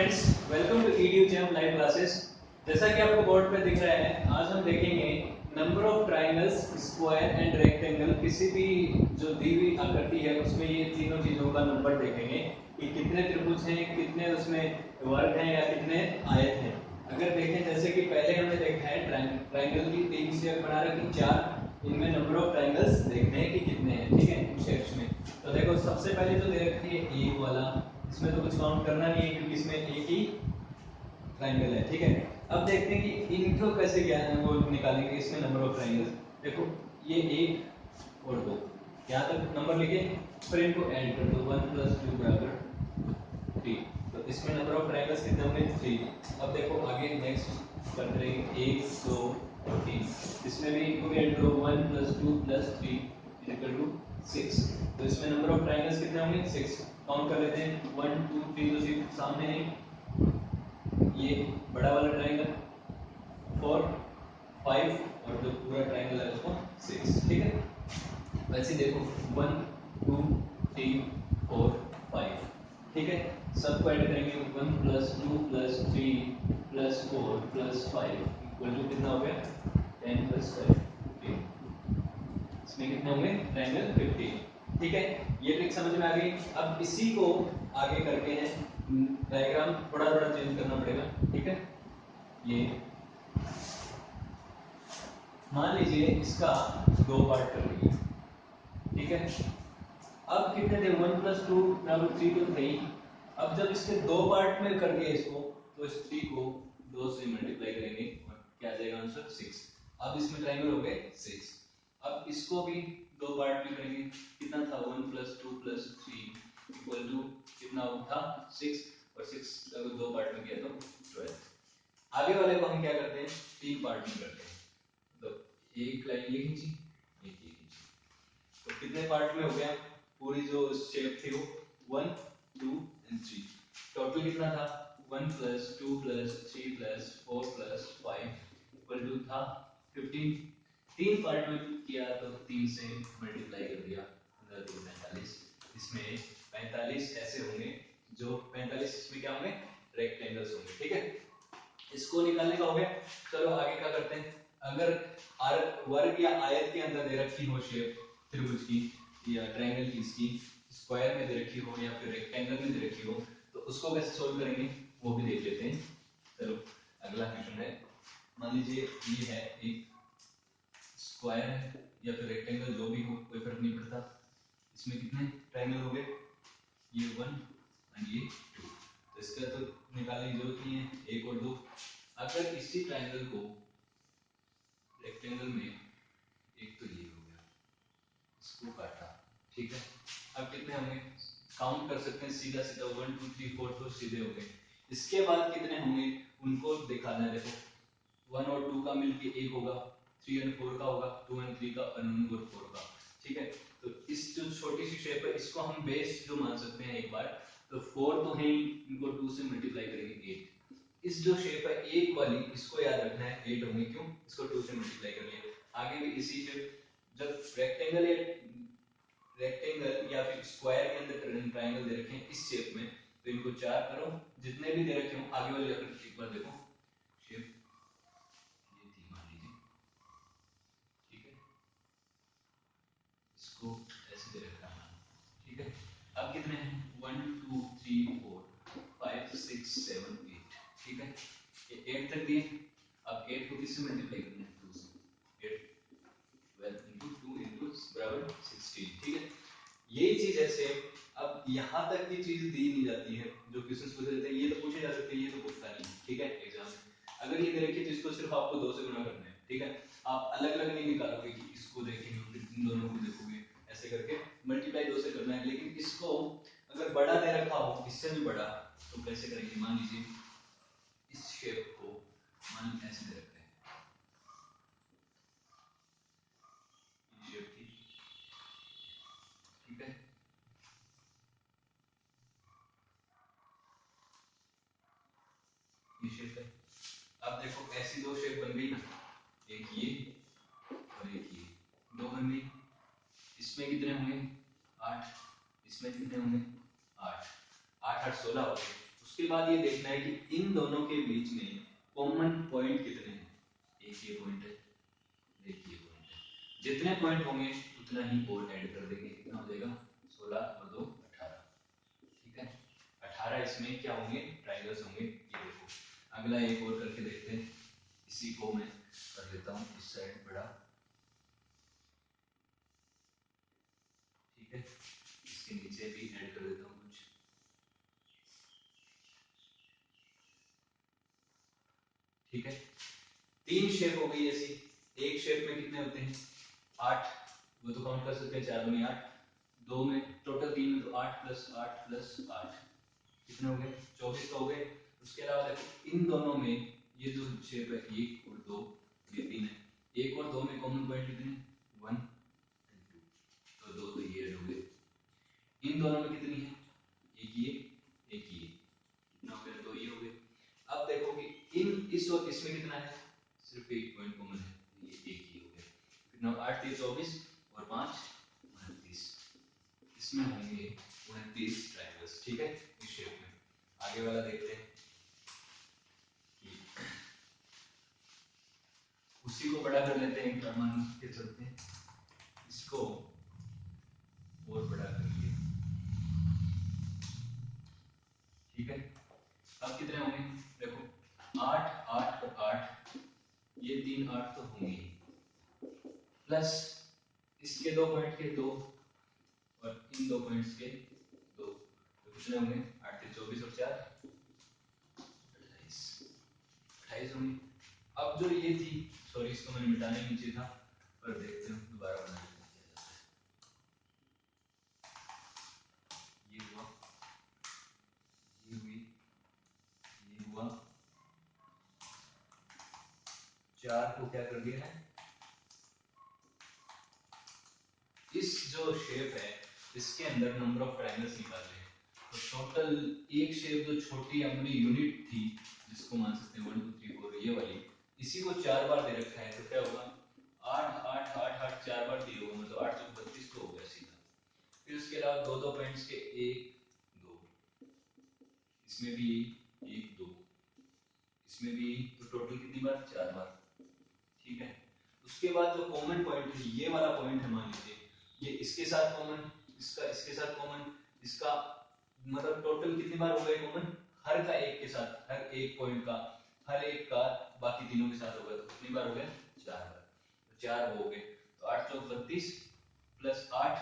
Friends, welcome to EDU Jam live classes. जैसा कि आपको बोर्ड पे दिख रहा है, आज हम देखेंगे number of triangles, square and rectangle. किसी भी जो दी हुई आकृति है उसमें ये तीनों चीजों का नंबर देखेंगे कि कितने त्रिभुज हैं, कितने उसमें वर्ग हैं या कितने आयत हैं। अगर देखें जैसे कि पहले हमने देखा है ट्रायंगल की तीन शेप बना रखी, चार, इनमें नंबर ऑफ ट्रायंगल्स देखने हैं कि कितने हैं। ठीक है, इन शेप्स में तो देखो सबसे पहले जो दे रखी है एक वाला, इसमें तो कुछ काउंट करना नहीं है क्योंकि इसमें एक ही ट्रायंगल है। ठीक है, अब देखते हैं कि इनको कैसे क्या वो निकालेंगे इसमें नंबर ऑफ ट्रायंगल। देखो ये एक और दो, यहाँ तक नंबर लिखे, फिर इनको ऐड कर दो, 1 + 2 = 3। तो इसमें नंबर ऑफ ट्रायंगल्स कितने होंगे? 3। अब देखो आगे नेक्स्ट करते रहेंगे, 1 2 और 3। इसमें भी इनको भी ऐड करो, 1 + 2 + 3 = 6। तो इसमें नंबर ऑफ ट्रायंगल्स कितने होंगे? 6। काउंट कर लेते हैं, 1 2 3 तो सिर्फ सामने है, ये बड़ा वाला ट्रायंगल 4 5 और जो पूरा ट्रायंगल है उसको 6। ठीक है, वैसे देखो 1 2 3 4 5। ठीक है, सबको ऐड करेंगे, 1 + 2 + 3 + 4 + 5 = कितना हो गया? 10 + 5 15। इसमें कितने होंगे? ट्रायंगल 15। ठीक है, ये ट्रिक समझ में आ गई। अब इसी को आगे करके हैं, डायग्राम थोड़ा थोड़ा चेंज करना पड़ेगा। ठीक है, ये मान लीजिए इसका दो पार्ट कर लिए। ठीक है, अब कितने थे? 1 + 2 = 3 तो थे ही। अब जब इसके दो पार्ट में कर दिया इसको, तो इस 3 को 2 से मल्टीप्लाई करेंगे और क्या आ जाएगा आंसर? 6। अब इसमें ट्रायंगल हो गए 6। अब इसको भी दो पार्ट में करेंगे, कितना था? 1 + 2 + 3 = कितना था? 6। और 6 अगर दो पार्ट में किया तो 12। आगे वाले को हम क्या करते हैं? तीन पार्ट में करते हैं। तो एक लाइन ये खींची, एक ये खींची, तो कितने पार्ट में हो गया? पूरी जो शेप थी वो 1 2 और 3। टोटल कितना था? 1 + 2 + 3 + 4 + 5 = था 15। तीन पार्ट में किया तो 3 से मल्टीप्लाई कर दिया, 45। इसमें 45 ऐसे होंगे जो 45 इसमें क्या होंगे? रेक्टेंगल्स होंगे। ठीक है, इसको निकालने का हो गया। चलो आगे क्या करते हैं, अगर वर्ग या आयत के अंदर दे रखी हो शेप, त्रिभुज की या ट्रायंगल की, इसकी स्क्वायर में दे रखी हो या फिर रेक्टेंगल में दे रखी हो, तो उसको कैसे सोल्व करेंगे वो भी देख लेते हैं। चलो अगला क्वेश्चन है, मान लीजिए ये है एक स्क्वायर है या फिर रेक्टेंगल, जो भी हो कोई फर्क नहीं पड़ता। इसमें कितने ट्रायंगल हो गए? ये 1 और ये 2। तो इसका तो निकालने की जरूरत नहीं है, एक और दो। अगर इसी ट्रायंगल को रेक्टेंगल में, एक तो ये हो गया, इसको काटा। ठीक है, अब कितने होंगे? काउंट कर सकते हैं सीधा सीधा, 1 2 3 4 तो सीधे हो गए। इसके बाद कितने होंगे उनको दिखाना है। देखो 1 और 2 का मिलके 1 होगा, 3 और 4 का होगा, 2 और 3 का, और 1 और 4 का। ठीक है, तो इस जो छोटी सी शेप है इसको हम बेस जो मान सकते हैं एक बार, तो 4 तो है ही, इनको 2 से मल्टीप्लाई करेंगे 8। इस जो शेप है एक वाली, इसको याद रखना है 8 होंगे, क्यों? इसको 2 से मल्टीप्लाई कर लिया। आगे भी इसी शेप, जब रेक्टेंगल या फिर स्क्वायर के अंदर ट्रायंगल दे रखे हैं इस शेप में, तो इनको 4 करो, जितने भी दे रखे हो। आगे वाली आकृति एक बार देखो, शेप ये थी मान लीजिए। ठीक है, इसको ऐसे दे रखा है। ठीक है, अब कितने हैं? 1 2 3 4 5 6 7 8। ठीक है, ये 8 तक दिए। अब 8 को किससे मल्टीप्लाई करना है? 2 से। 8 12 into 2 into बराबर 16। ठीक है, यही चीज है सेम। अब यहाँ तक की चीज दी नहीं जाती है, जो क्वेश्चंस पूछे जाते हैं ये तो पूछे जा सकते हैं, ये तो पूछता नहीं। ठीक है, एग्जाम में अगर ये दे रखी तो इसको सिर्फ आपको 2 से गुणा करना है। ठीक है, आप अलग अलग नहीं निकालोगे कि इसको देखेंगे फिर इन दोनों को देखोगे, ऐसे करके मल्टीप्लाई 2 से करना है। लेकिन इसको अगर बड़ा दे रखा हो, इससे भी बड़ा, तो कैसे करेंगे? मान लीजिए इस शेप को मान ऐसे दे रखते हैं, शेप थी। ठीक है, ये शेप है। अब देखो ऐसी दो शेप बन गई ना, एक ये और एक ये, दो बन गई। इसमें कितने होंगे? 8। इसमें कितने होंगे? 8 8 8 16 हो गए। उसके बाद ये देखना है कि इन दोनों के बीच में कॉमन पॉइंट कितने हैं। एक ये पॉइंट है, एक ये पॉइंट है। जितने पॉइंट होंगे उतना ही और ऐड कर देंगे। कितना हो जाएगा 16 और 2 18। ठीक है, 18 इसमें क्या होंगे, ट्रायंगल्स होंगे। ये देखो अगला एक और करके देखते हैं। इसी को मैं कर लेता हूँ इस साइड बड़ा। ठीक है, इसके नीचे भी ऐड कर देता हूँ कुछ। ठीक है, तीन शेप हो गई ऐसी। एक शेप में कितने होते हैं 8, वो तो काउंट कर सकते हैं, 4 में 8, 2 में टोटल 3 में तो 8 प्लस 8 प्लस 8 कितने हो गए 24 तो हो गए। उसके अलावा देखो इन दोनों में ये जो शेप है 1 और 2 ये 3 है, 1 और 2 में कॉमन पॉइंट कितने 1 एंड 2, तो 2 तो ये ऐड हो गए। इन दोनों में कितनी है एक ये एक ये, कितना हो गया 2 ये हो गए। अब देखो कि इन इस और इसमें कितना है, सिर्फ एक पॉइंट कॉमन है, ये एक ही हो गया। कितना 8 3 24 और 5 29, इसमें होंगे 29 ट्रायंगल्स। ठीक है, इस शेप में। आगे वाला देखते हैं कि उसी को बड़ा कर लेते हैं, क्रमांक के चलते इसको और बड़ा कर लिया। ठीक है, अब कितने होंगे देखो 8 8 और 8, ये 3 8 तो होंगे ही, प्लस इसके 2 पॉइंट के 2 और इन 2 पॉइंट्स के 2, तो कितने होंगे 8 3 24 और 4 28, 28 होंगे। अब जो ये थी, सॉरी इसको मैंने मिटाने नहीं चाहिए था, पर देखते हैं दोबारा बना लेते हैं क्या जाता है। ये हुआ, ये हुई, ये हुआ, 4 को क्या कर दिया है, इस जो शेप है इसके अंदर नंबर ऑफ ट्रायंगल्स निकालने हैं। तो टोटल एक शेप जो छोटी अपनी यूनिट थी, जिसको मान सकते हैं 1 2 3 4 ये वाली, इसी को 4 बार दे रखा है, तो क्या होगा 8 8 8 8 4 बार दिए होगा, मतलब 8 तो 32 तो हो गया सीधा। फिर उसके अलावा दो दो पॉइंट्स के 1 2, इसमें भी 1 2, इसमें भी, तो टोटल कितनी बार 4 बार। ठीक है, उसके बाद जो कॉमन पॉइंट है ये वाला पॉइंट है, मान लीजिए ये इसके साथ कॉमन, इसका इसके साथ कॉमन, इसका, मतलब टोटल कितनी बार हो गए कॉमन, हर का एक के साथ, हर एक पॉइंट का, हर एक का बाकी तीनों के साथ होगा, तो कितनी बार हो गया 4 बार, तो 4 हो गए। तो 8 चौक 32 प्लस 8,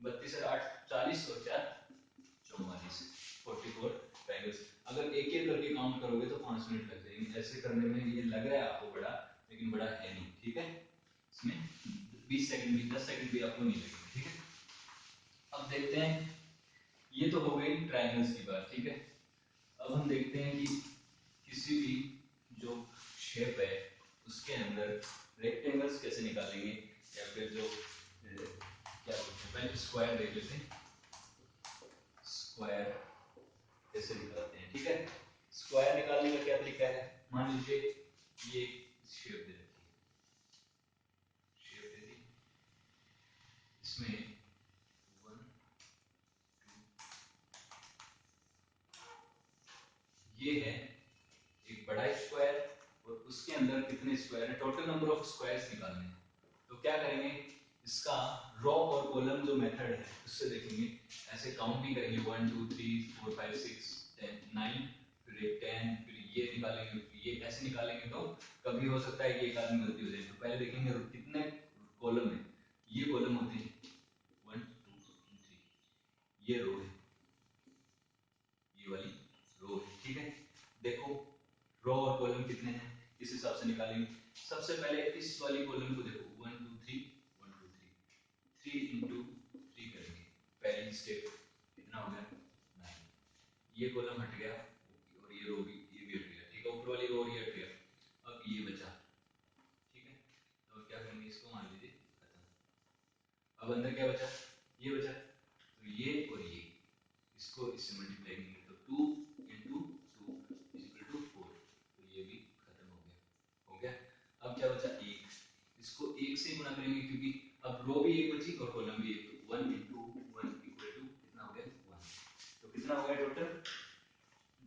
32 और 8 40 और 4 44, 44 ट्रायंगल्स। अगर एक एक करके काउंट करोगे तो 5 मिनट लग जाएंगे। ऐसे करने में ये लग रहा है आपको बड़ा, लेकिन बड़ा है नहीं। ठीक है, इसमें 20 सेकंड भी 10 सेकंड भी आपको नहीं लगेंगे। ठीक है, अब देखते हैं, ये तो हो गई ट्रायंगल्स की बात। ठीक है, अब हम देखते हैं कि किसी भी जो शेप है उसके अंदर रेक्टेंगल्स कैसे निकालेंगे, या फिर जो क्या बोलते हैं, पहले स्क्वायर देख लेते हैं, स्क्वायर कैसे निकालते हैं। ठीक है, स्क्वायर निकालने का क्या तरीका है, मान लीजिए ये शेप दे रखी है, शेप दे दी, इसमें 1 2, ये है एक बड़ा स्क्वायर, और उसके अंदर कितने स्क्वायर है, टोटल नंबर ऑफ स्क्वायर्स निकालने हैं। तो क्या करेंगे, इसका रो और कॉलम जो मेथड है उससे देखेंगे, ऐसे काउंटिंग करेंगे 1 2 3 4 5 6 10 9, फिर एक 10, फिर ये निकालेंगे, फिर ये ऐसे निकालेंगे, तो कभी हो सकता है कि एक आदमी गलती हो जाए। तो पहले देखेंगे कितने कॉलम है, ये कॉलम होते हैं 1 2 3, ये रो है, ये वाली रो है। ठीक है, देखो रो और कॉलम कितने हैं इस हिसाब से निकालेंगे। सबसे पहले इस वाली कॉलम को देखो 1 2 3 1 2 3, 3 इंटू 3 करेंगे, पहली स्टेप कितना हो गया 9, ये कॉलम हट गया और ये रो भी, ये भी हट गया। ठीक है, ऊपर वाली रो और ये हट गया, अब ये बचा। ठीक है, तो क्या करेंगे, इसको मान लीजिए खत्म। अब अंदर क्या बचा, ये बचा, तो ये और ये, इसको इससे मल्टीप्लाई करेंगे, तो 2 इंटू 2 इज इक्वल टू 4, तो ये भी खत्म हो गया। हो गया, अब क्या बचा 1, इसको 1 से गुणा करेंगे, क्योंकि अब रो भी 1 बची और कॉलम भी 1, तो 1 इंटू 1 इक्वल टू कितना हो गया 1, तो कितना हो गया टोटल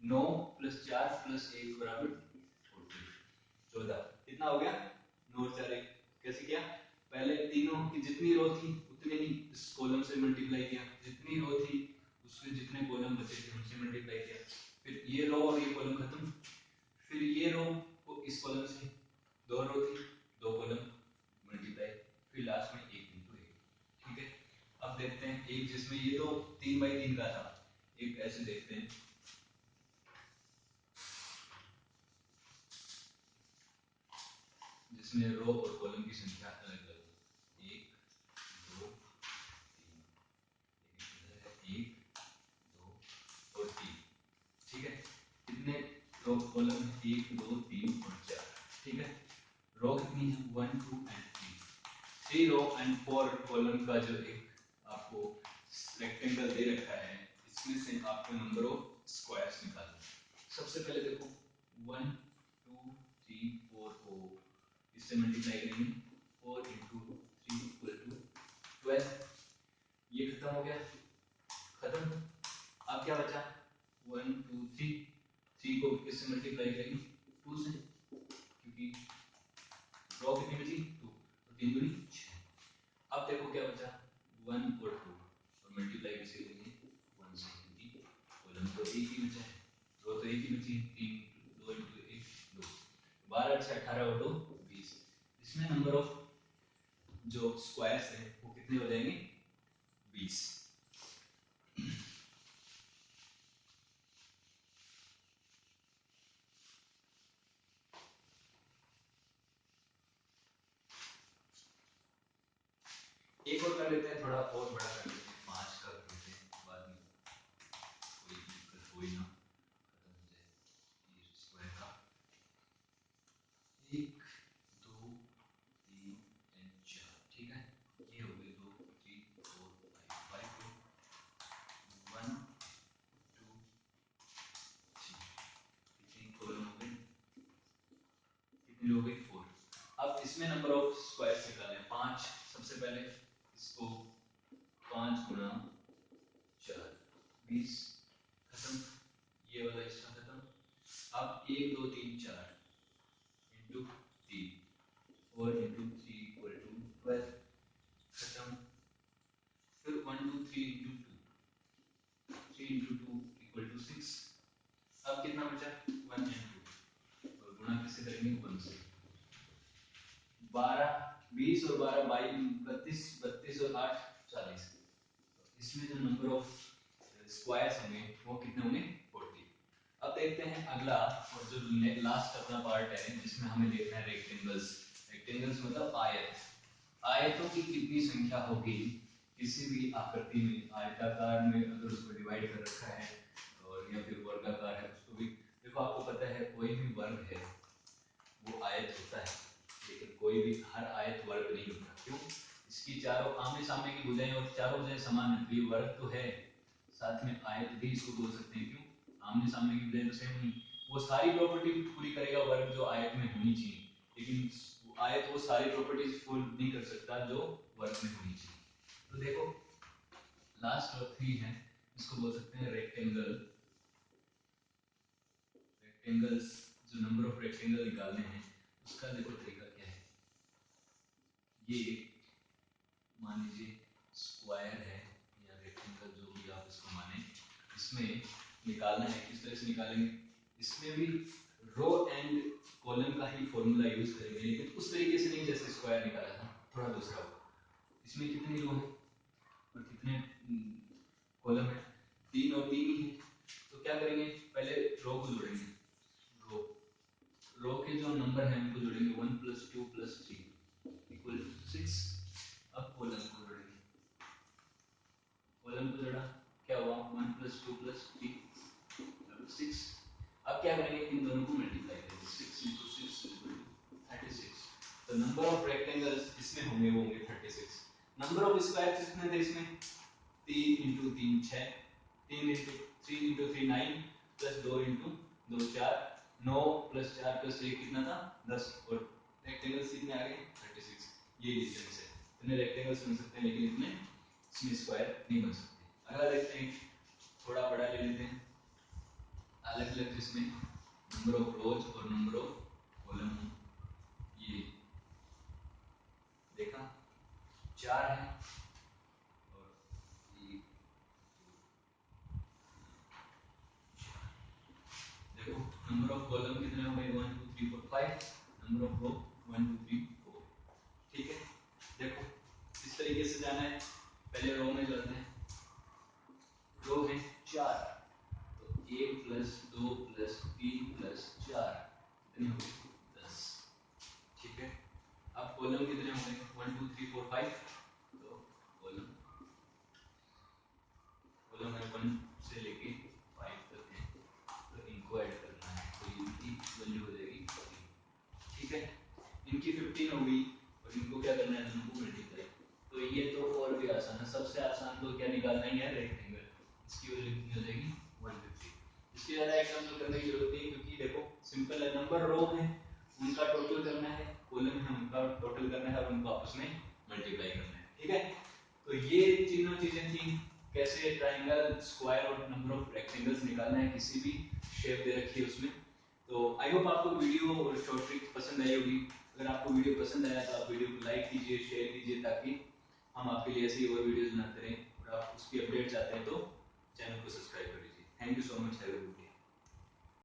9 प्लस 4 प्लस 1 बराबर 14, 14 कितना हो गया, 9 और 4 1। कैसे किया, पहले तीनों की जितनी रो थी उतने ही इस कॉलम से मल्टीप्लाई किया, जितनी रो थी उसके जितने कॉलम बचे थे उनसे मल्टीप्लाई किया, फिर ये रो और ये कॉलम खत्म, फिर ये रो को इस कॉलम से, दो रो थी दो कॉलम मल्टीप्लाई, फिर लास्ट में 1 इंटू 1। ठीक है, अब देखते हैं एक जिसमें ये तो 3 बाई 3 का था, एक ऐसे देखते हैं जिसमें रो और कॉलम की संख्या अलग अलग हो, 1 2 3, एक दो और 3। ठीक है, कितने रो कॉलम है, 1 2 3 और 4। ठीक है, रो कितनी है, 1 2 एंड 3, 3 रो एंड 4 कॉलम का जो एक आपको रेक्टेंगल दे रखा है, इसमें से आपको नंबर ऑफ स्क्वायर्स निकालना है। सबसे पहले देखो 1 2 3 4 को इससे मल्टीप्लाई करेंगे, 4 इंटू 3 इक्वल टू 12, ये खत्म हो गया, खत्म। अब क्या बचा, 1 2 3, 3 को किससे मल्टीप्लाई करेंगे, 2 से, क्योंकि रो कितनी बची 2, तो 3 दूनी 6। अब देखो क्या बचा, 1 और 2 और मल्टीप्लाई किससे करेंगे, 1 से, क्योंकि कॉलम तो एक ही बचा है, रो तो एक ही बची है, 3 2 इंटू 1 2, 12 से 18 और 2 20। इसमें नंबर ऑफ जो स्क्वायर्स है वो कितने हो जाएंगे, 20। एक और कर लेते हैं, थोड़ा और बड़ा कर लेते हैं, 5 का कर लेते हैं, बाद में कोई दिक्कत हो ही ना, खत्म हो जाए ये स्क्वायर का। 1 2 3 एंड 4। ठीक है, ये हो गए 2 3 4 5, 5 रो, 1 2 3, कितनी कॉलम हो गई, कितनी हो गई 4। अब इसमें नंबर ऑफ स्क्वायर्स निकालने हैं, 5। सबसे पहले इसको 5 गुना 4 20, खत्म, ये वाला इसका खत्म। अब 1 2 3 4 इंटू 3 और इंटू 3 इक्वल टू 12, खत्म। फिर 1 2 3 इंटू 2, 3 इंटू 2 इक्वल टू 6। अब कितना बचा, 1 एंड 2, और गुणा किससे करेंगे, 1 से। 12 20 और 12 22, 32 और 8 40। इसमें जो नंबर ऑफ स्क्वायर्स होंगे वो कितने होंगे, 40। अब देखते हैं अगला और जो लास्ट अपना पार्ट है जिसमें हमें देखना है रेक्टेंगल्स। रेक्टेंगल्स मतलब आयत, आयतों की कितनी संख्या होगी किसी भी आकृति में, आयताकार में अगर उसको डिवाइड कर रखा है और या फिर वर्गाकार है उसको भी। देखो आपको पता है कोई भी वर्ग है वो आयत होता है, लेकिन कोई भी हर आयत वर्ग नहीं होता। क्यों, इसकी चारों आमने सामने की भुजाएं और चारों भुजाएं समान है, तो ये वर्ग तो है, साथ में आयत भी इसको बोल सकते हैं। क्यों, आमने सामने की भुजाएं तो सेम नहीं, वो सारी प्रॉपर्टी पूरी करेगा वर्ग जो आयत में होनी चाहिए, लेकिन आयत वो सारी प्रॉपर्टीज फुल नहीं कर सकता जो वर्ग में होनी चाहिए। तो देखो लास्ट और 3 है, इसको बोल सकते हैं रेक्टेंगल। रेक्टेंगल्स, जो नंबर ऑफ रेक्टेंगल निकालने हैं उसका देखो तरीका क्या है। ये मान लीजिए स्क्वायर है या रेक्टेंगल जो भी आप इसको माने, इसमें निकालना है, किस तरह से निकालेंगे, इसमें भी रो एंड कॉलम का ही फॉर्मूला यूज करेंगे, लेकिन उस तरीके से नहीं जैसे स्क्वायर निकाला था, थोड़ा दूसरा होगा। इसमें कितनी रो है और कितने कॉलम है, 3 और 3 ही है, तो क्या करेंगे, पहले रो को जोड़ेंगे, रो रो के जो नंबर है उनको जोड़ेंगे, 1 प्लस 2 प्लस 3 इक्वल टू 6। अब कॉलम को जोड़ेंगे, कॉलम को जोड़ा, क्या हुआ, 1 प्लस 2 प्लस 3 6। अब क्या करेंगे, इन दोनों को मल्टीप्लाई करेंगे, 6 इंटू 6 इक्वल टू 36। तो नंबर ऑफ रेक्टेंगल्स इसमें होंगे वो होंगे 36। नंबर ऑफ स्क्वायर कितने थे इसमें, 3 into 3 6, 3 into 3 into 3 9 plus 2 into 2 4, 9 plus 4 plus 1 कितना था 10, और रेक्टेंगल्स कितने आ गए 36। ये डिस्टेंस है, इतने रेक्टेंगल्स बन सकते हैं लेकिन इतने इसमें स्क्वायर नहीं बन सकते। अगला देखते हैं, थोड़ा बड़ा ले लेते हैं, अलग अलग जिसमें नंबर ऑफ रोज और नंबर ऑफ कॉलम, ये देखा 4 है और ये देखो नंबर ऑफ कॉलम कितने हो गए 1 2 3 4 5, नंबर ऑफ रो 1 2 3 4। ठीक है, देखो इस तरीके से जाना है। पहले रो में चलते हैं, रो में 4, तो 1 प्लस 2 प्लस 3 प्लस 4 कितने हो गए 10। ठीक है, अब कॉलम कितने हो गए 1 2 3 4 5, तो कॉलम कॉलम है 1 से लेके 5 तक है, तो इनको ऐड करना है, तो इनकी वैल्यू हो जाएगी 3। ठीक है, इनकी 15 हो गई और इनको क्या करना है दोनों को मल्टीप्लाई। तो ये तो और भी आसान है, सबसे आसान तो क्या निकालना ही है रेक्टेंगल, इसकी वैल्यू कितनी हो जाएगी 150। इसके ज्यादा एग्जांपल करने की जरूरत नहीं, क्योंकि देखो सिंपल है, नंबर रो है उनका टोटल करना है, कॉलम है उनका टोटल करना है और उनको आपस में मल्टीप्लाई करना है। ठीक है, तो ये तीनों चीजें थी, कैसे ट्राइंगल, स्क्वायर और नंबर ऑफ रेक्टेंगल्स निकालना है किसी भी शेप दे रखी है उसमें। तो आई होप आपको वीडियो और शॉर्ट ट्रिक पसंद आई होगी। अगर आपको वीडियो पसंद आया तो आप वीडियो को लाइक कीजिए, शेयर कीजिए, ताकि हम आपके लिए ऐसी और वीडियोस बनाते रहें। और आप उसकी अपडेट चाहते हैं तो चैनल को सब्सक्राइब कर लीजिए। Thank you so much, have a good day.